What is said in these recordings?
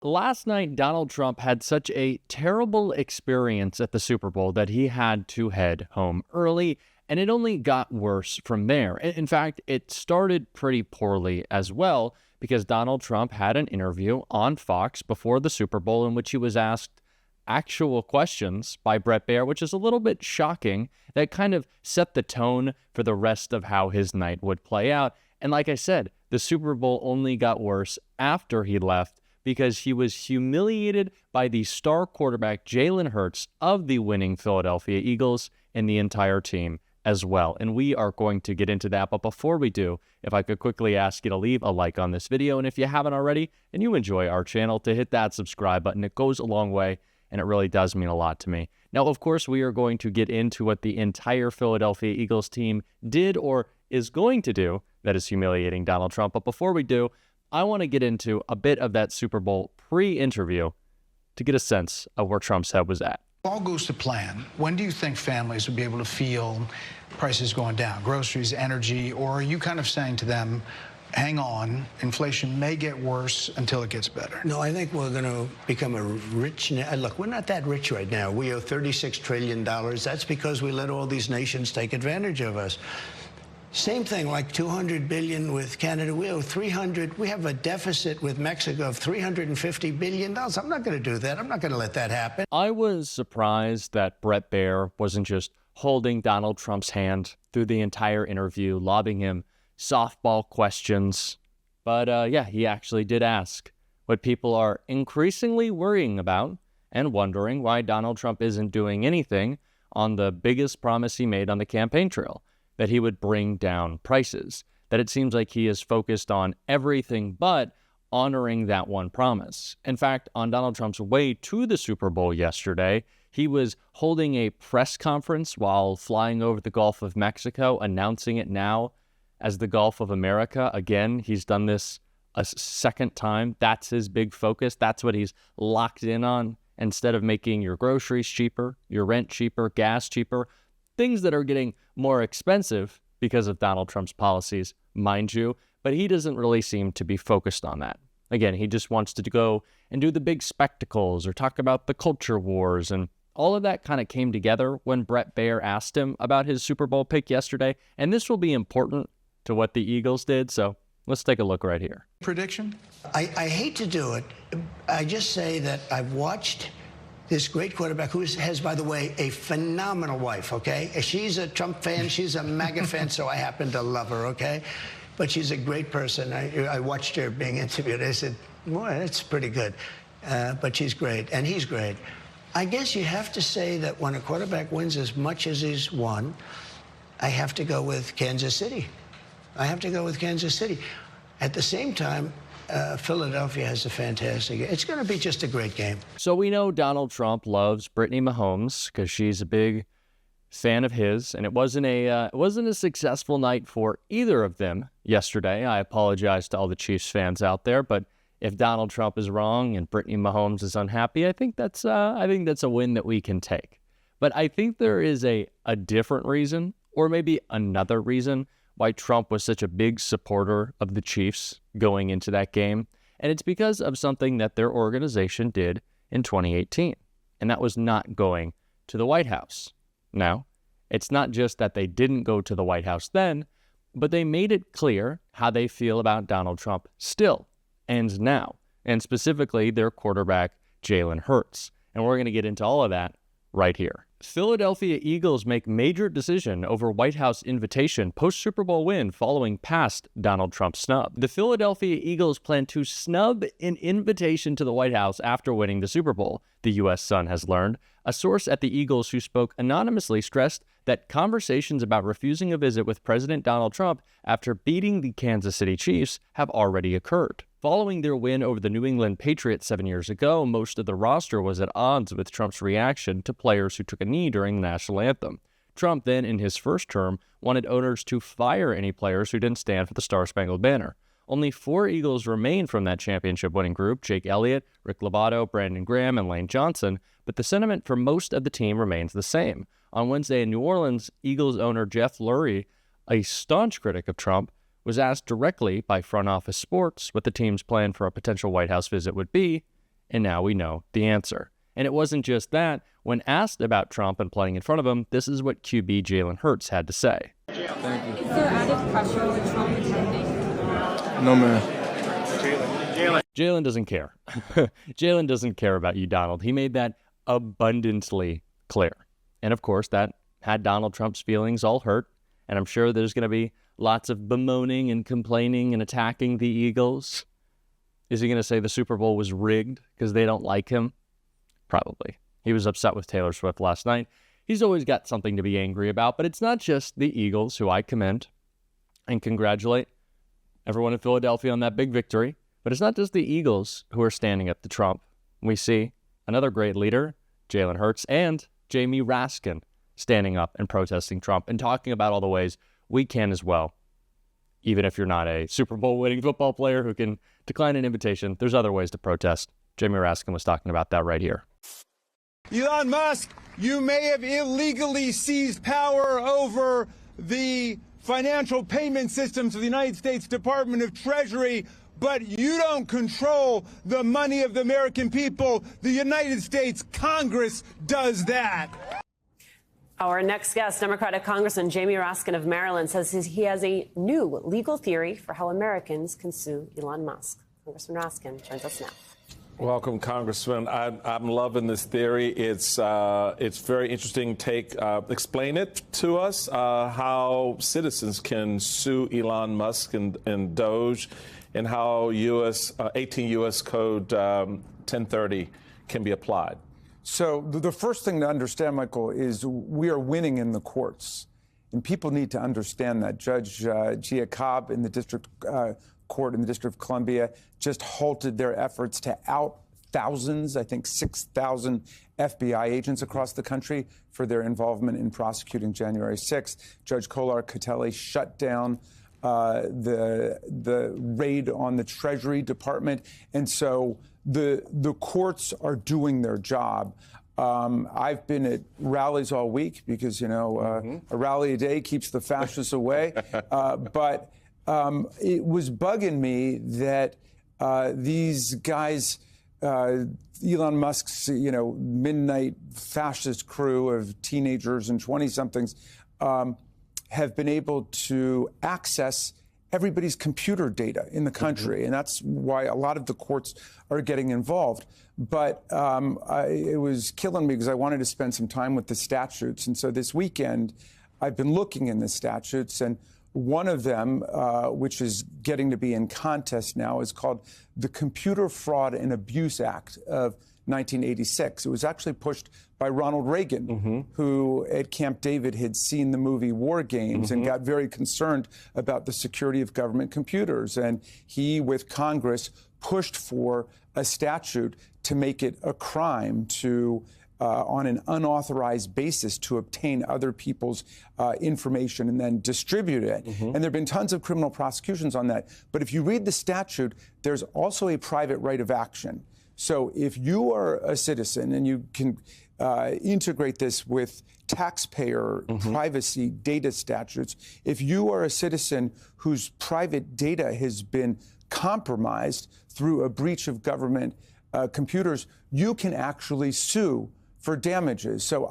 Last night, Donald Trump had such a terrible experience at the Super Bowl that he had to head home early, and it only got worse from there. In fact, it started pretty poorly as well because Donald Trump had an interview on Fox before the Super Bowl in which he was asked actual questions by Bret Baier, which is a little bit shocking. That kind of set the tone for the rest of how his night would play out. And like I said, the Super Bowl only got worse after he left, because he was humiliated by the star quarterback Jalen Hurts of the winning Philadelphia Eagles and the entire team as well. And we are going to get into that. But before we do, if I could quickly ask you to leave a like on this video, and if you haven't already and you enjoy our channel, to hit that subscribe button. It goes a long way, and it really does mean a lot to me. Now, of course, we are going to get into what the entire Philadelphia Eagles team did or is going to do that is humiliating Donald Trump. But before we do, I want to get into a bit of that Super Bowl pre-interview to get a sense of where Trump's head was at. All goes to plan. When do you think families will be able to feel prices going down, groceries, energy, or are you kind of saying to them, hang on, inflation may get worse until it gets better? No, I think we're going to become a rich... Look, we're not that rich right now. We owe $36 trillion. That's because we let all these nations take advantage of us. Same thing, like $200 billion with Canada. We owe 300. We have a deficit with Mexico of $350 billion. I'm not going to do that. I'm not going to let that happen. I was surprised that Bret Baier wasn't just holding Donald Trump's hand through the entire interview, lobbing him softball questions. But yeah, he actually did ask what people are increasingly worrying about and wondering why Donald Trump isn't doing anything on the biggest promise he made on the campaign trail, that he would bring down prices, that it seems like he is focused on everything but honoring that one promise. In fact, on Donald Trump's way to the Super Bowl yesterday, he was holding a press conference while flying over the Gulf of Mexico, announcing it now as the Gulf of America. Again, he's done this a second time. That's his big focus. That's what he's locked in on. Instead of making your groceries cheaper, your rent cheaper, gas cheaper, things that are getting more expensive because of Donald Trump's policies, mind you, but he doesn't really seem to be focused on that. Again, he just wants to go and do the big spectacles or talk about the culture wars, and all of that kind of came together when Bret Baier asked him about his Super Bowl pick yesterday, and this will be important to what the Eagles did, so let's take a look right here. Prediction? I hate to do it. I just say that I've watched this great quarterback who has, by the way, a phenomenal wife, okay? She's a Trump fan. She's a MAGA fan, so I happen to love her, okay? But she's a great person. I watched her being interviewed. I said, boy, that's pretty good. But she's great, and he's great. I guess you have to say that when a quarterback wins as much as he's won, I have to go with Kansas City. I have to go with Kansas City. At the same time, Philadelphia has a fantastic... It's going to be just a great game. So we know Donald Trump loves Brittany Mahomes because she's a big fan of his, and it wasn't a successful night for either of them yesterday. I apologize to all the Chiefs fans out there, but if Donald Trump is wrong and Brittany Mahomes is unhappy, I think that's a win that we can take. But I think there is a different reason, or maybe another reason, why Trump was such a big supporter of the Chiefs going into that game, and it's because of something that their organization did in 2018, and that was not going to the White House. Now, it's not just that they didn't go to the White House then, but they made it clear how they feel about Donald Trump still and now, and specifically their quarterback, Jalen Hurts. And we're going to get into all of that right here. Philadelphia Eagles make major decision over White House invitation post-Super Bowl win following past Donald Trump snub. The Philadelphia Eagles plan to snub an invitation to the White House after winning the Super Bowl, the U.S. Sun has learned. A source at the Eagles who spoke anonymously stressed that conversations about refusing a visit with President Donald Trump after beating the Kansas City Chiefs have already occurred. Following their win over the New England Patriots 7 years ago, most of the roster was at odds with Trump's reaction to players who took a knee during the national anthem. Trump then, in his first term, wanted owners to fire any players who didn't stand for the Star-Spangled Banner. Only 4 Eagles remain from that championship-winning group: Jake Elliott, Rick Lovato, Brandon Graham, and Lane Johnson, but the sentiment for most of the team remains the same. On Wednesday in New Orleans, Eagles owner Jeff Lurie, a staunch critic of Trump, was asked directly by Front Office Sports what the team's plan for a potential White House visit would be, and now we know the answer. And it wasn't just that. When asked about Trump and playing in front of him, this is what QB Jalen Hurts had to say. Thank you. Is there added pressure with Trump attending? No, man. Jalen doesn't care. Jalen doesn't care about you, Donald. He made that abundantly clear. And of course, that had Donald Trump's feelings all hurt. And I'm sure there's going to be lots of bemoaning and complaining and attacking the Eagles. Is he going to say the Super Bowl was rigged because they don't like him? Probably. He was upset with Taylor Swift last night. He's always got something to be angry about, but it's not just the Eagles, who I commend and congratulate everyone in Philadelphia on that big victory. But it's not just the Eagles who are standing up to Trump. We see another great leader, Jalen Hurts, and Jamie Raskin standing up and protesting Trump and talking about all the ways we can as well. Even if you're not a Super Bowl winning football player who can decline an invitation, there's other ways to protest. Jamie Raskin was talking about that right here. Elon Musk, you may have illegally seized power over the financial payment systems of the United States Department of Treasury, but you don't control the money of the American people. The United States Congress does that. Our next guest, Democratic Congressman Jamie Raskin of Maryland, says he has a new legal theory for how Americans can sue Elon Musk. Congressman Raskin joins us now. Welcome, Congressman. I'm loving this theory. It's very interesting take. Explain it to us, how citizens can sue Elon Musk and Doge, and how 18 U.S. Code 1030 can be applied. So the first thing to understand, Michael, is we are winning in the courts. And people need to understand that. Judge Gia Cobb in the district court in the District of Columbia just halted their efforts to out thousands, I think 6,000 FBI agents across the country for their involvement in prosecuting January 6th. Judge Kolar Catelli shut down the raid on the Treasury Department. And so the courts are doing their job. I've been at rallies all week because, a rally a day keeps the fascists away. But it was bugging me that these guys, Elon Musk's, midnight fascist crew of teenagers and 20-somethings, have been able to access everybody's computer data in the country. And that's why a lot of the courts are getting involved. But it was killing me because I wanted to spend some time with the statutes. And so this weekend, I've been looking in the statutes, and one of them, which is getting to be in contest now, is called the Computer Fraud and Abuse Act of 1986. It was actually pushed by Ronald Reagan, who at Camp David had seen the movie War Games and got very concerned about the security of government computers. And he, with Congress, pushed for a statute to make it a crime to on an unauthorized basis to obtain other people's information and then distribute it. And there have been tons of criminal prosecutions on that. But if you read the statute, there's also a private right of action. So if you are a citizen and you can integrate this with taxpayer privacy data statutes, if you are a citizen whose private data has been compromised through a breach of government computers, you can actually sue for damages. So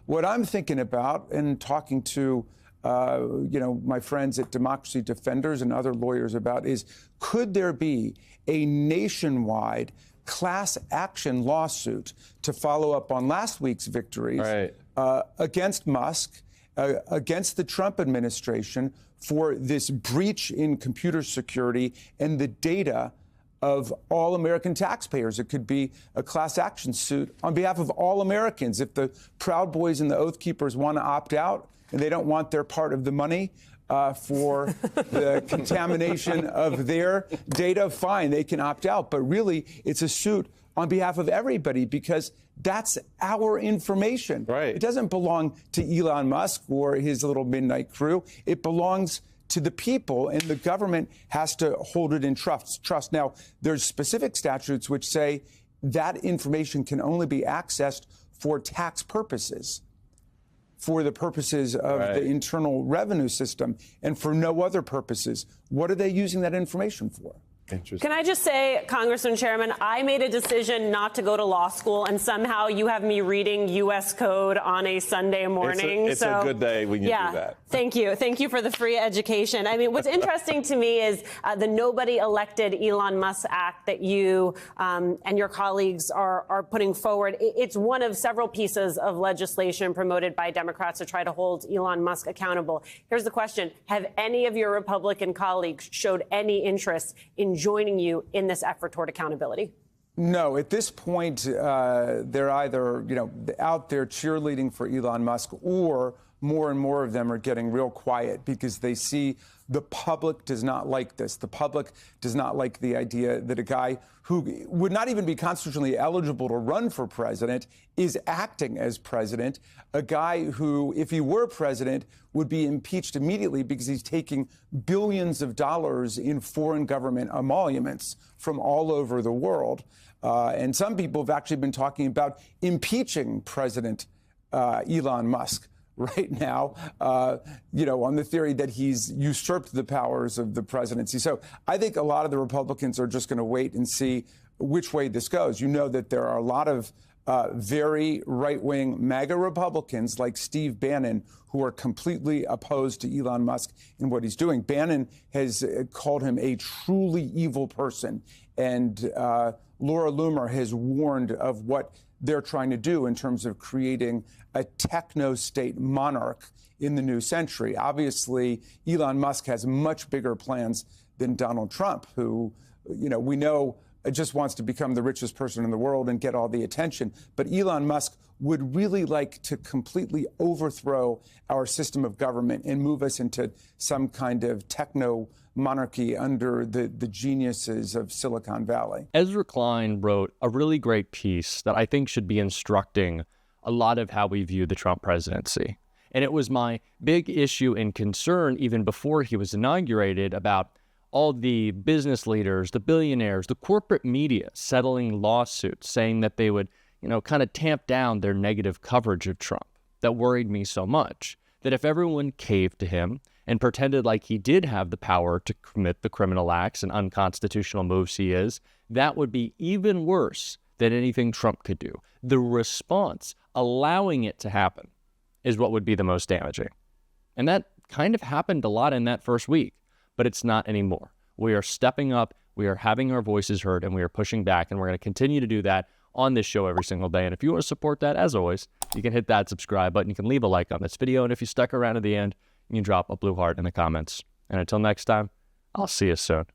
what I'm thinking about and talking to my friends at Democracy Defenders and other lawyers about is, could there be a nationwide class action lawsuit to follow up on last week's victories against Musk, against the Trump administration for this breach in computer security and the data of all American taxpayers? It could be a class action suit on behalf of all Americans. If the Proud Boys and the Oath Keepers want to opt out and they don't want their part of the money for the contamination of their data, fine, they can opt out. But really, it's a suit on behalf of everybody because that's our information. It doesn't belong to Elon Musk or his little midnight crew. It belongs to the people, and the government has to hold it in trust. Now, there's specific statutes which say that information can only be accessed for tax purposes, for the purposes of the Internal Revenue System, and for no other purposes. What are they using that information for? Interesting. Can I just say, Congressman Chairman, I made a decision not to go to law school, and somehow you have me reading U.S. code on a Sunday morning. It's a good day when you do that. Thank you. Thank you for the free education. I mean, what's interesting to me is the Nobody Elected Elon Musk Act that you and your colleagues are putting forward. It's one of several pieces of legislation promoted by Democrats to try to hold Elon Musk accountable. Here's the question. Have any of your Republican colleagues showed any interest in joining you in this effort toward accountability? No, at this point, they're either, out there cheerleading for Elon Musk, or more and more of them are getting real quiet because they see the public does not like this. The public does not like the idea that a guy who would not even be constitutionally eligible to run for president is acting as president, a guy who, if he were president, would be impeached immediately because he's taking billions of dollars in foreign government emoluments from all over the world. And some people have actually been talking about impeaching President Elon Musk right now, on the theory that he's usurped the powers of the presidency. So I think a lot of the Republicans are just going to wait and see which way this goes. You know that there are a lot of very right-wing MAGA Republicans like Steve Bannon who are completely opposed to Elon Musk and what he's doing. Bannon has called him a truly evil person. And Laura Loomer has warned of what they're trying to do in terms of creating a techno-state monarch in the new century. Obviously, Elon Musk has much bigger plans than Donald Trump, who, we know just wants to become the richest person in the world and get all the attention. But Elon Musk would really like to completely overthrow our system of government and move us into some kind of techno monarchy under the geniuses of Silicon Valley. Ezra Klein wrote a really great piece that I think should be instructing a lot of how we view the Trump presidency. And it was my big issue and concern even before he was inaugurated about all the business leaders, the billionaires, the corporate media settling lawsuits saying that they would, kind of tamp down their negative coverage of Trump. That worried me so much that if everyone caved to him and pretended like he did have the power to commit the criminal acts and unconstitutional moves he is, that would be even worse than anything Trump could do. The response, allowing it to happen, is what would be the most damaging. And that kind of happened a lot in that first week, but it's not anymore. We are stepping up, we are having our voices heard, and we are pushing back, and we're going to continue to do that on this show every single day. And if you want to support that, as always, you can hit that subscribe button, you can leave a like on this video, and if you stuck around to the end, you can drop a blue heart in the comments. And until next time, I'll see you soon.